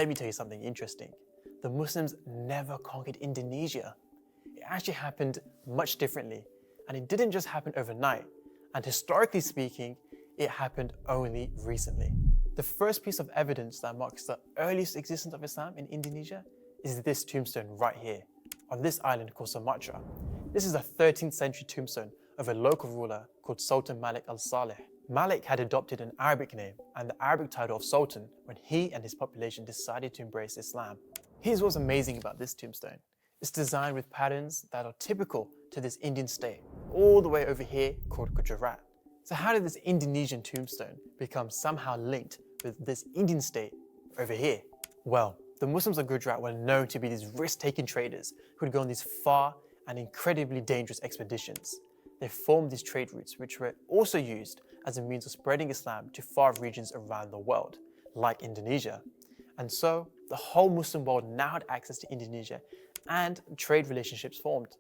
Let me tell you something interesting. The Muslims never conquered Indonesia. It actually happened much differently, and it didn't just happen overnight. And historically speaking, it happened only recently. The first piece of evidence that marks the earliest existence of Islam in Indonesia is this tombstone right here, on this island called Sumatra. This is a 13th century tombstone of a local ruler called Sultan Malik al-Saleh. Malik had adopted an Arabic name and the Arabic title of Sultan when he and his population decided to embrace Islam. Here's what's amazing about this tombstone. It's designed with patterns that are typical to this Indian state, all the way over here called Gujarat. So how did this Indonesian tombstone become somehow linked with this Indian state over here? Well, the Muslims of Gujarat were known to be these risk-taking traders who would go on these far and incredibly dangerous expeditions. They formed these trade routes, which were also used as a means of spreading Islam to far regions around the world, like Indonesia. And so, the whole Muslim world now had access to Indonesia and trade relationships formed.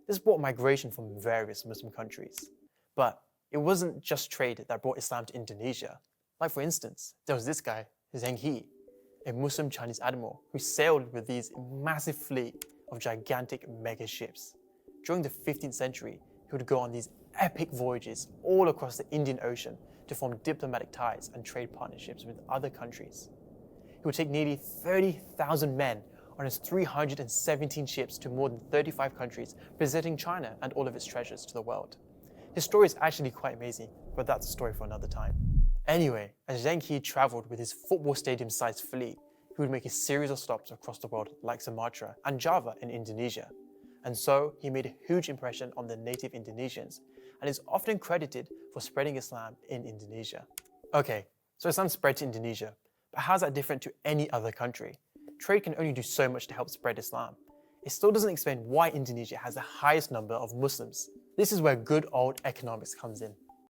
This brought migration from various Muslim countries. But it wasn't just trade that brought Islam to Indonesia. Like for instance, there was this guy, Zheng He, a Muslim Chinese admiral who sailed with these massive fleet of gigantic mega ships. During the 15th century, he would go on these epic voyages all across the Indian Ocean to form diplomatic ties and trade partnerships with other countries. He would take nearly 30,000 men on his 317 ships to more than 35 countries, presenting China and all of its treasures to the world. His story is actually quite amazing, but that's a story for another time. Anyway, as Zheng He traveled with his football stadium-sized fleet, he would make a series of stops across the world like Sumatra and Java in Indonesia. And so he made a huge impression on the native Indonesians and is often credited for spreading Islam in Indonesia. Okay, so Islam spread to Indonesia, but how's that different to any other country? Trade can only do so much to help spread Islam. It still doesn't explain why Indonesia has the highest number of Muslims. This is where good old economics comes in.